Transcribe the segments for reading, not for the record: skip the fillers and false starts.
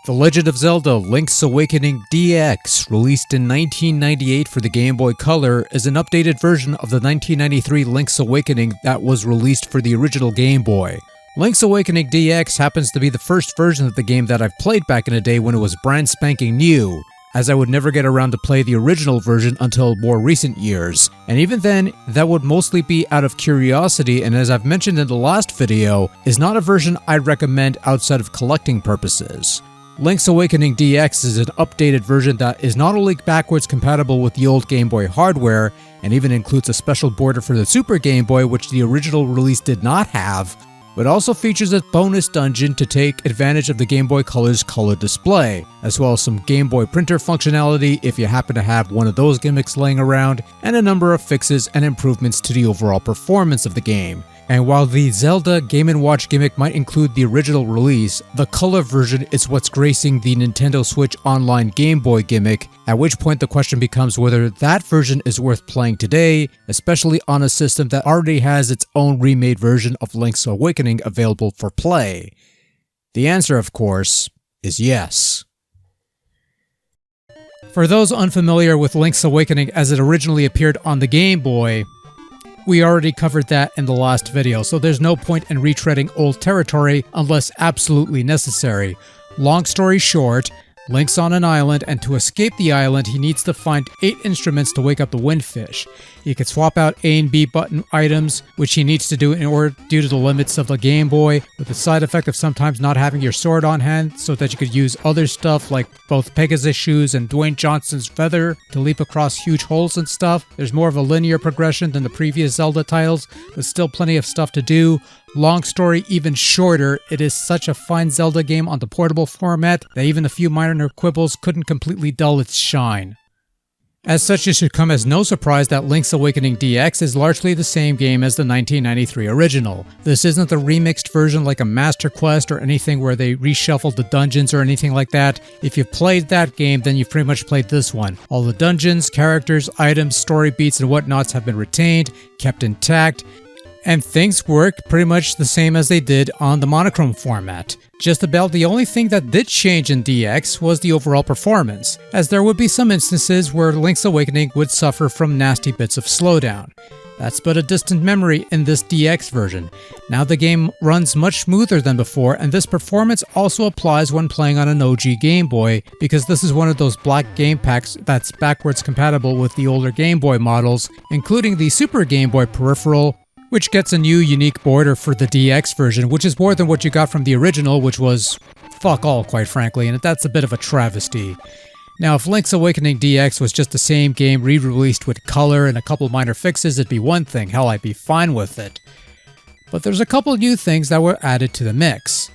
The Legend of Zelda Link's Awakening DX, released in 1998 for the Game Boy Color, is an updated version of the 1993 Link's Awakening that was released for the original Game Boy. Link's Awakening DX happens to be the first version of the game that I've played back in the day when it was brand spanking new, as I would never get around to play the original version until more recent years, and even then, that would mostly be out of curiosity, and as I've mentioned in the last video, is not a version I'd recommend outside of collecting purposes. Link's Awakening DX is an updated version that is not only backwards compatible with the old Game Boy hardware, and even includes a special border for the Super Game Boy which the original release did not have, but also features a bonus dungeon to take advantage of the Game Boy Color's color display, as well as some Game Boy printer functionality if you happen to have one of those gimmicks laying around, and a number of fixes and improvements to the overall performance of the game. And while the Zelda Game & Watch gimmick might include the original release, the color version is what's gracing the Nintendo Switch Online Game Boy gimmick, at which point the question becomes whether that version is worth playing today, especially on a system that already has its own remade version of Link's Awakening available for play. The answer, of course, is yes. For those unfamiliar with Link's Awakening as it originally appeared on the Game Boy, we already covered that in the last video, so there's no point in retreading old territory unless absolutely necessary. Long story short, Link's on an island, and to escape the island, he needs to find 8 instruments to wake up the Windfish. He can swap out A and B button items, which he needs to do in order due to the limits of the Game Boy, with the side effect of sometimes not having your sword on hand so that you could use other stuff like both Pegasus shoes and Dwayne Johnson's feather to leap across huge holes and stuff. There's more of a linear progression than the previous Zelda titles, but still plenty of stuff to do. Long story even shorter, it is such a fine Zelda game on the portable format that even a few minor quibbles couldn't completely dull its shine. As such, it should come as no surprise that Link's Awakening DX is largely the same game as the 1993 original. This isn't the remixed version like a Master Quest or anything where they reshuffled the dungeons or anything like that. If you've played that game, then you've pretty much played this one. All the dungeons, characters, items, story beats, and whatnots have been retained, kept intact, and things work pretty much the same as they did on the monochrome format. Just about the only thing that did change in DX was the overall performance, as there would be some instances where Link's Awakening would suffer from nasty bits of slowdown. That's but a distant memory in this DX version. Now the game runs much smoother than before, and this performance also applies when playing on an OG Game Boy, because this is one of those black game packs that's backwards compatible with the older Game Boy models, including the Super Game Boy peripheral, which gets a new unique border for the DX version, which is more than what you got from the original, which was fuck all, quite frankly, and that's a bit of a travesty. Now, if Link's Awakening DX was just the same game re-released with color and a couple minor fixes, it'd be one thing. Hell, I'd be fine with it. But there's a couple new things that were added to the mix.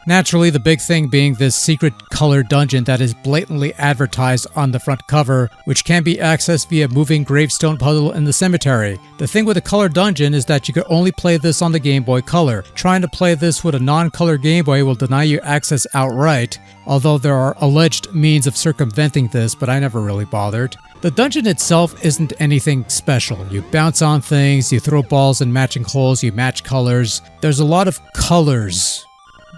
Naturally, the big thing being this secret color dungeon that is blatantly advertised on the front cover, which can be accessed via moving gravestone puzzle in the cemetery. The thing with the color dungeon is that you could only play this on the Game Boy Color. Trying to play this with a non-color Game Boy will deny you access outright, although there are alleged means of circumventing this, but I never really bothered. The dungeon itself isn't anything special. You bounce on things, you throw balls in matching holes, you match colors. There's a lot of colors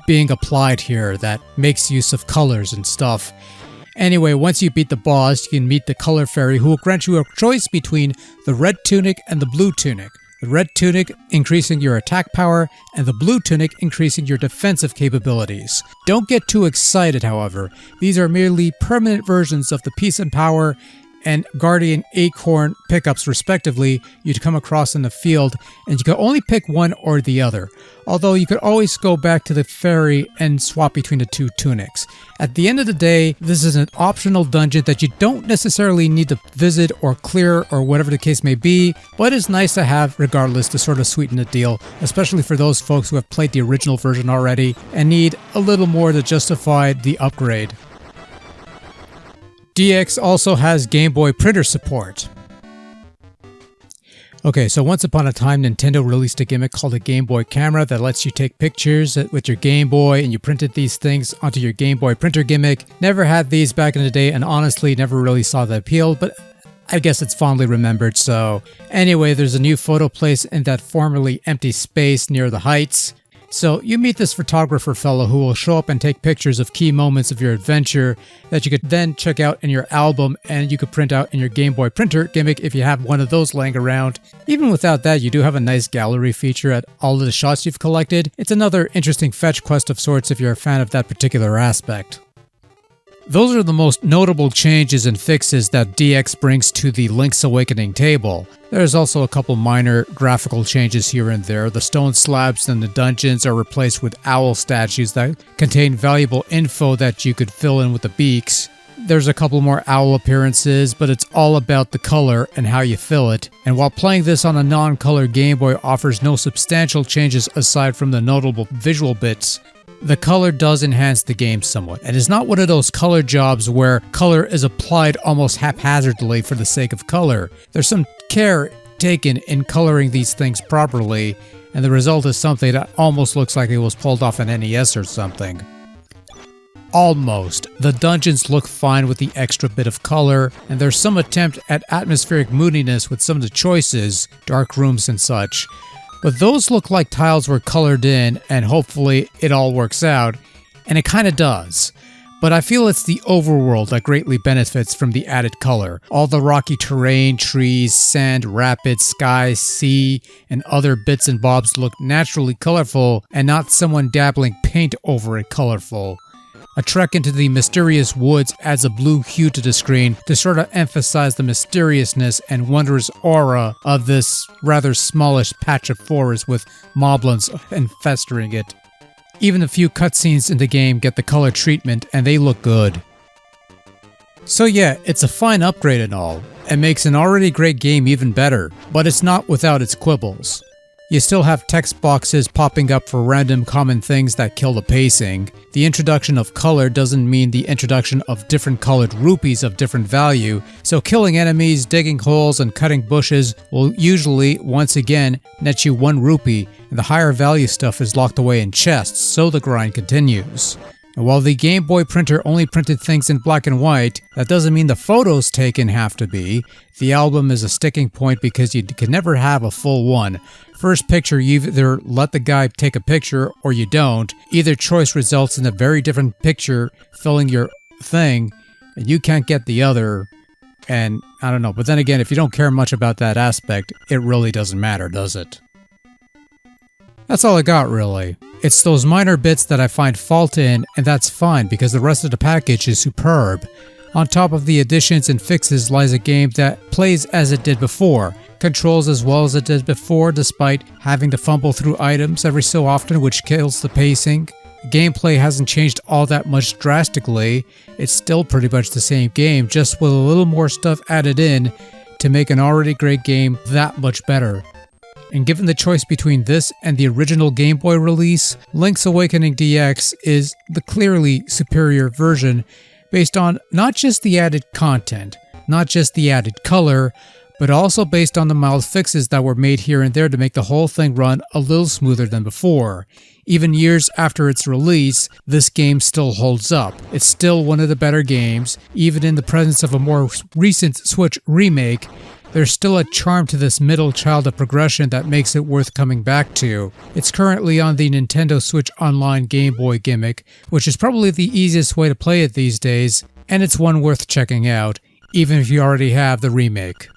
being applied here that makes use of colors and stuff. Anyway, once you beat the boss, you can meet the Color Fairy, who will grant you a choice between the red tunic and the blue tunic. The red tunic increasing your attack power, and the blue tunic increasing your defensive capabilities. Don't get too excited, however. These are merely permanent versions of the Peace and Power and Guardian Acorn pickups respectively you'd come across in the field, and you could only pick one or the other, although you could always go back to the fairy and swap between the two tunics. At the end of the day, this is an optional dungeon that you don't necessarily need to visit or clear or whatever the case may be, but it's nice to have regardless to sort of sweeten the deal, especially for those folks who have played the original version already and need a little more to justify the upgrade. DX also has Game Boy printer support. Okay, so once upon a time, Nintendo released a gimmick called a Game Boy camera that lets you take pictures with your Game Boy, and you printed these things onto your Game Boy printer gimmick. Never had these back in the day, and honestly never really saw the appeal, but I guess it's fondly remembered, so... Anyway, there's a new photo place in that formerly empty space near the Heights. So you meet this photographer fellow who will show up and take pictures of key moments of your adventure that you could then check out in your album, and you could print out in your Game Boy printer gimmick if you have one of those laying around. Even without that, you do have a nice gallery feature at all of the shots you've collected. It's another interesting fetch quest of sorts if you're a fan of that particular aspect. Those are the most notable changes and fixes that DX brings to the Link's Awakening table. There's also a couple minor graphical changes here and there. The stone slabs in the dungeons are replaced with owl statues that contain valuable info that you could fill in with the beaks. There's a couple more owl appearances, but it's all about the color and how you fill it. And while playing this on a non-color Game Boy offers no substantial changes aside from the notable visual bits, the color does enhance the game somewhat, and is not one of those color jobs where color is applied almost haphazardly for the sake of color. There's some care taken in coloring these things properly, and the result is something that almost looks like it was pulled off an NES or something. Almost. The dungeons look fine with the extra bit of color, and there's some attempt at atmospheric moodiness with some of the choices, dark rooms and such. But those look like tiles were colored in, and hopefully it all works out, and it kinda does. But I feel it's the overworld that greatly benefits from the added color. All the rocky terrain, trees, sand, rapids, sky, sea, and other bits and bobs look naturally colorful, and not someone dabbling paint over it colorful. A trek into the mysterious woods adds a blue hue to the screen to sort of emphasize the mysteriousness and wondrous aura of this rather smallish patch of forest with moblins infesting it. Even a few cutscenes in the game get the color treatment, and they look good. So yeah, it's a fine upgrade and all, and makes an already great game even better, but it's not without its quibbles. You still have text boxes popping up for random common things that kill the pacing. The introduction of color doesn't mean the introduction of different colored rupees of different value, so killing enemies, digging holes, and cutting bushes will usually, once again, net you 1 rupee, and the higher value stuff is locked away in chests, so the grind continues. And while the Game Boy printer only printed things in black and white, that doesn't mean the photos taken have to be. The album is a sticking point because you can never have a full one. First picture, you either let the guy take a picture or you don't. Either choice results in a very different picture filling your thing, and you can't get the other. And I don't know, but then again, if you don't care much about that aspect, it really doesn't matter, does it? That's all I got, really. It's those minor bits that I find fault in, and that's fine because the rest of the package is superb. On top of the additions and fixes lies a game that plays as it did before, controls as well as it did before despite having to fumble through items every so often, which kills the pacing. Gameplay hasn't changed all that much drastically. It's still pretty much the same game, just with a little more stuff added in to make an already great game that much better. And given the choice between this and the original Game Boy release, Link's Awakening DX is the clearly superior version based on not just the added content, not just the added color, but also based on the mild fixes that were made here and there to make the whole thing run a little smoother than before. Even years after its release, this game still holds up. It's still one of the better games, even in the presence of a more recent Switch remake. There's still a charm to this middle child of progression that makes it worth coming back to. It's currently on the Nintendo Switch Online Game Boy gimmick, which is probably the easiest way to play it these days, and it's one worth checking out, even if you already have the remake.